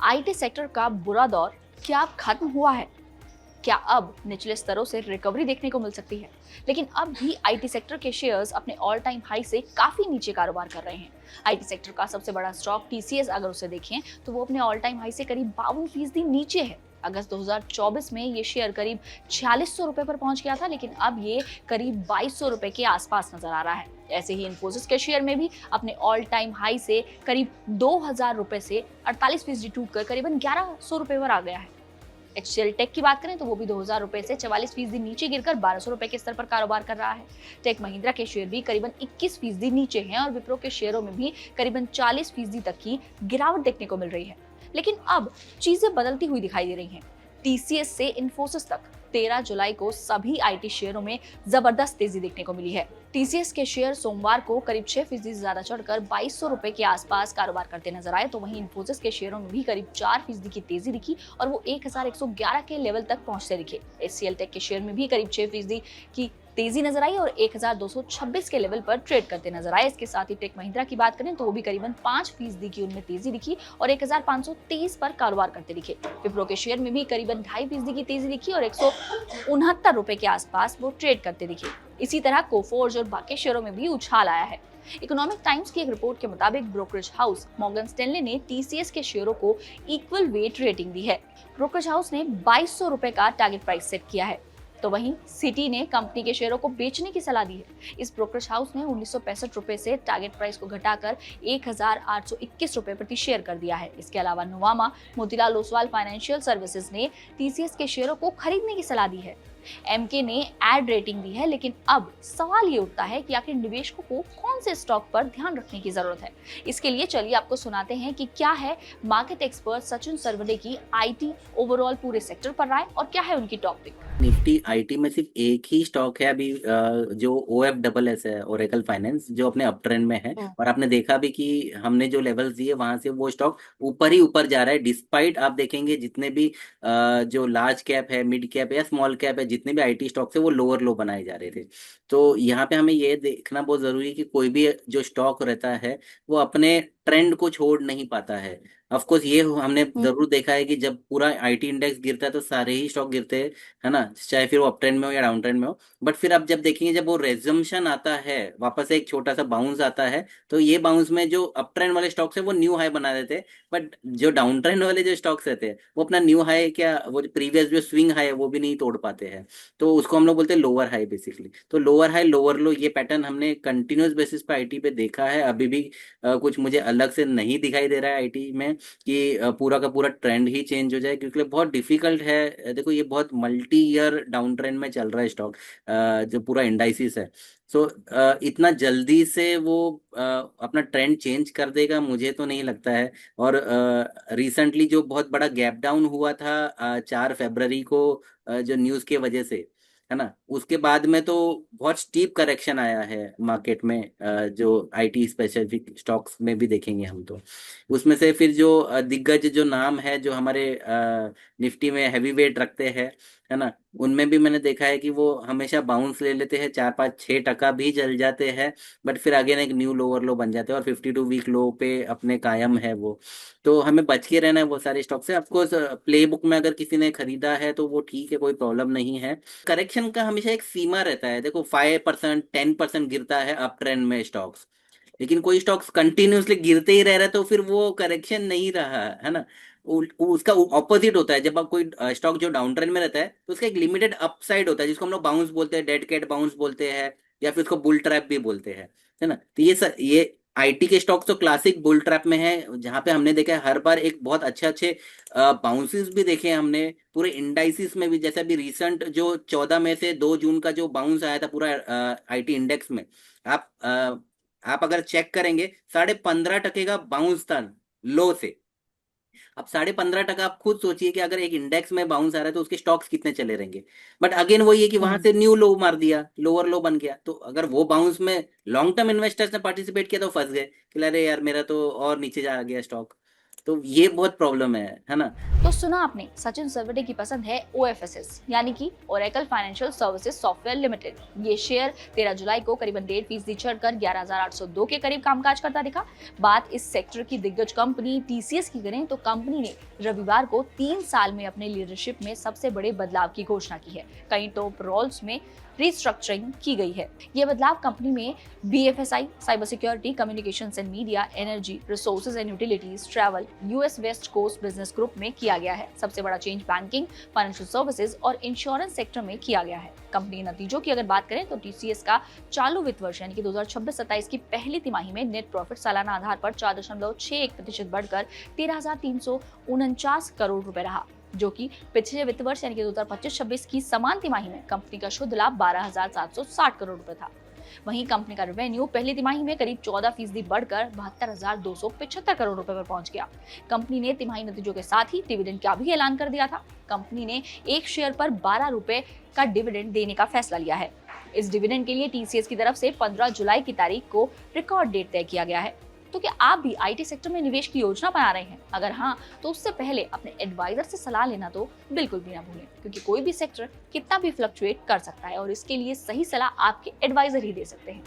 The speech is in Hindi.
आईटी सेक्टर का बुरा दौर क्या अब खत्म हुआ है? क्या अब निचले स्तरों से रिकवरी देखने को मिल सकती है? लेकिन अब भी आईटी सेक्टर के शेयर्स अपने ऑल टाइम हाई से काफी नीचे कारोबार कर रहे हैं। आईटी सेक्टर का सबसे बड़ा स्टॉक टीसीएस अगर उसे देखें तो वो अपने ऑल टाइम हाई से करीब 52% नीचे है। अगस्त 2024 में ये शेयर करीब 4600 रुपए पर पहुंच गया था, लेकिन अब ये करीब 2200 रुपए के आसपास नजर आ रहा है। ऐसे ही इन्फोसिस के शेयर में भी अपने ऑल टाइम हाई से करीब 2000 रुपए से 48% टूटकर करीबन 1100 रुपए पर आ गया है। एचसीएल टेक की बात करें तो वो भी 2000 रुपए से 44% नीचे गिरकर 1200 रुपए के स्तर पर कारोबार कर रहा है। टेक महिंद्रा के शेयर भी करीबन 21% नीचे हैं और विप्रो के शेयरों में भी करीबन 40% तक की गिरावट देखने को मिल रही है। लेकिन अब चीजें बदलती हुई दिखाई दे रही हैं। टीसीएस से इन्फोसिस तक 13 जुलाई को सभी आईटी शेयरों में जबरदस्त तेजी देखने को मिली है। टीसीएस के शेयर सोमवार को करीब 6% ज्यादा चढ़कर 2200 रुपए के आसपास कारोबार करते नजर आए, तो वहीं इन्फोसिस के शेयरों में भी करीब 4% की तेजी दिखी और वो 1111 के लेवल तक पहुंचते दिखे। एचसीएल टेक के शेयर में भी करीब 6% की तेजी नजर आई और 1226 के लेवल पर ट्रेड करते नजर आए। इसके साथ ही टेक महिंद्रा की बात करें तो वो भी करीबन 5% की उनमें तेजी दिखी और 1523 पर कारोबार करते दिखे। विप्रो के शेयर में भी करीबन 2.5% की तेजी दिखी और 169 रुपए के आसपास वो ट्रेड करते दिखे। इसी तरह कोफोर्ज और बाकी शेयरों में भी उछाल आया है। इकोनॉमिक टाइम्स की एक रिपोर्ट के मुताबिक ब्रोकरेज हाउस मॉर्गन स्टैनली ने टीसीएस के शेयरों को इक्वल वेट रेटिंग दी है। ब्रोकरेज हाउस ने 2200 रुपए का टारगेट प्राइस सेट किया है, तो वहीं सिटी ने कंपनी के शेयरों को बेचने की सलाह दी है। इस ब्रोकरेज हाउस ने 1965 रुपए से टारगेट प्राइस को घटाकर 1821 रुपए प्रति शेयर कर दिया है। इसके अलावा नुवामा मोतीलाल ओसवाल फाइनेंशियल सर्विसेज ने टीसीएस के शेयरों को खरीदने की सलाह दी है। एमके ने एड रेटिंग दी है, लेकिन अब सवाल ये उठता है कि आखिर निवेशकों को कौन से स्टॉक पर ध्यान रखने की जरूरत है। इसके लिए चलिए आपको सुनाते हैं कि क्या है मार्केट एक्सपर्ट सचिन सरवदे की आईटी ओवरऑल पूरे सेक्टर पर राय और क्या है उनकी टॉप पिक। निफ्टी आईटी में सिर्फ एक ही स्टॉक है अभी, जो ओ एफ डबल एस है, ओरेकल फाइनेंस, जो अपने अप ट्रेंड में है। और आपने देखा भी कि हमने जो लेवल्स दिए वहां से वो स्टॉक ऊपर ही ऊपर जा रहा है, डिस्पाइट आप देखेंगे जितने भी जो लार्ज कैप है, मिड कैप है या स्मॉल कैप है, जितने भी आईटी स्टॉक्स है वो लोअर लो बनाए जा रहे थे। तो यहाँ पे हमें ये देखना बहुत जरूरी है कि कोई भी जो स्टॉक रहता है वो अपने ट्रेंड को छोड़ नहीं पाता है। ऑफ कोर्स ये हमने जरूर देखा है कि जब पूरा आईटी इंडेक्स गिरता है तो सारे ही स्टॉक गिरते हैं, है ना, चाहे फिर वो अप ट्रेंड में हो या डाउन ट्रेंड में हो। बट फिर अब जब देखेंगे, जब वो रेजम्पशन आता है, वापस से एक छोटा सा बाउंस आता है, तो ये बाउंस में जो अप ट्रेंड वाले स्टॉक्स है वो न्यू हाई बना देते हैं। बट जो डाउन ट्रेंड वाले जो स्टॉक्स रहते हैं वो अपना न्यू हाई, क्या वो प्रीवियस जो स्विंग हाई है वो भी नहीं तोड़ पाते हैं। तो उसको हम लोग बोलते हैं लोअर हाई बेसिकली। तो लोअर हाई लोअर लो, ये पैटर्न हमने कंटिन्यूस बेसिस पे आईटी पे देखा है। अभी भी कुछ मुझे अलग से नहीं दिखाई दे रहा है आईटी में कि पूरा का पूरा ट्रेंड ही चेंज हो जाए, क्योंकि बहुत डिफिकल्ट है। देखो, ये बहुत मल्टी ईयर डाउन ट्रेंड में चल रहा है स्टॉक, जो पूरा इंडाइसिस है। सो इतना जल्दी से वो अपना ट्रेंड चेंज कर देगा मुझे तो नहीं लगता है। और रिसेंटली जो बहुत बड़ा गैप डाउन हुआ था 4 फरवरी को, जो न्यूज़ के वजह से, है ना, उसके बाद में तो बहुत स्टीप करेक्शन आया है मार्केट में। जो आईटी स्पेसिफिक स्टॉक्स में भी देखेंगे हम तो उसमें से फिर जो दिग्गज जो नाम है, जो हमारे निफ्टी में हैवी वेट रखते हैं, है ना, उनमें भी मैंने देखा है कि वो हमेशा बाउंस ले लेते हैं, 4 5 6 टका भी चल जाते हैं। बट फिर अगेन एक न्यू लोअर लो बन जाते हैं और 52 वीक लो पे अपने कायम है वो। तो हमें बच के रहना है वो सारे स्टॉक से। ऑफकोर्स प्ले बुक में अगर किसी ने खरीदा है तो वो ठीक है, कोई प्रॉब्लम नहीं है। करेक्शन का हमेशा एक सीमा रहता है। देखो, 5% 10% गिरता है अप ट्रेंड में स्टॉक्स, लेकिन कोई स्टॉक्स कंटिन्यूअसली गिरते ही रह रहा है तो फिर वो करेक्शन नहीं रहा, है ना। उसका ऑपोजिट होता है। जब आप कोई स्टॉक जो डाउन ट्रेंड में रहता है तो उसका एक लिमिटेड अपसाइड होता है, जिसको हम लोग बाउंस बोलते हैं, डेड कैट बाउंस बोलते हैं, या फिर उसको बुल ट्रैप भी बोलते हैं, है ना। तो ये आईटी के स्टॉक्स तो क्लासिक बुल ट्रैप में है, जहां पे हमने देखा है हर बार एक बहुत अच्छे अच्छे बाउंसेस भी देखे हैं हमने पूरे इंडाइसिस में भी। जैसे अभी रिसेंट जो 14 मई से 2 जून का जो बाउंस आया था पूरा आईटी इंडेक्स में, आप आप अगर चेक करेंगे 15.5% का बाउंस था लो से। अब 15.5% आप खुद सोचिए कि अगर एक इंडेक्स में बाउंस आ रहा है तो उसके स्टॉक्स कितने चले रहेंगे। बट अगेन वही है कि वहां से न्यू लो मार दिया, लोअर लो बन गया। तो अगर वो बाउंस में लॉन्ग टर्म इन्वेस्टर्स ने पार्टिसिपेट किया तो फंस गए कि अरे यार मेरा तो और नीचे जा गया स्टॉक। तो ये बहुत प्रॉब्लम है ना। तो सुना आपने, सचिन सरवटे की पसंद है OFSS यानी कि Oracle financial services software limited. ये शेयर 13 जुलाई को करीबन 1.5% चढ़कर 11,802 के करीब कामकाज करता दिखा। बात इस सेक्टर की दिग्गज कंपनी TCS की करें तो कंपनी ने रविवार को 3 साल में अपने लीडरशिप में सबसे बड़े बदलाव की घोषणा की है। कई टॉप रोल्स में रिस्ट्रक्चरिंग की गई है। ये बदलाव कंपनी में BFSI, cyber security, communications and media, energy, resources and utilities, travel, US west coast business group में किया गया है। सबसे बड़ा चेंज बैंकिंग, फाइनेंशियल सर्विसेज और इंश्योरेंस सेक्टर में किया गया है। कंपनी के नतीजों की अगर बात करें तो TCS का चालू वित्त वर्ष यानी कि 2026-27 की पहली तिमाही में नेट प्रॉफिट सालाना आधार पर 4.61% बढ़कर 13,349 करोड़ रुपए रहा, जो कि पिछले वित्त वर्ष यानी कि 2025-26 की समान तिमाही में कंपनी का शुद्ध लाभ 12,760 करोड़ रुपए था। वहीं कंपनी का रेवेन्यू पहली तिमाही में करीब 14% बढ़कर 72,275 करोड़ रुपए पर पहुंच गया। कंपनी ने तिमाही नतीजों के साथ ही डिविडेंड का भी ऐलान कर दिया था। कंपनी ने एक शेयर पर 12 रुपए का डिविडेंड देने का फैसला लिया है। इस डिविडेंड के लिए TCS की तरफ से 15 जुलाई की तारीख को रिकॉर्ड डेट तय किया गया है। तो क्या आप भी IT सेक्टर में निवेश की योजना बना रहे हैं? अगर हाँ, तो उससे पहले अपने एडवाइजर से सलाह लेना तो बिल्कुल भी ना भूलें, क्योंकि कोई भी सेक्टर कितना भी फ्लक्चुएट कर सकता है और इसके लिए सही सलाह आपके एडवाइजर ही दे सकते हैं।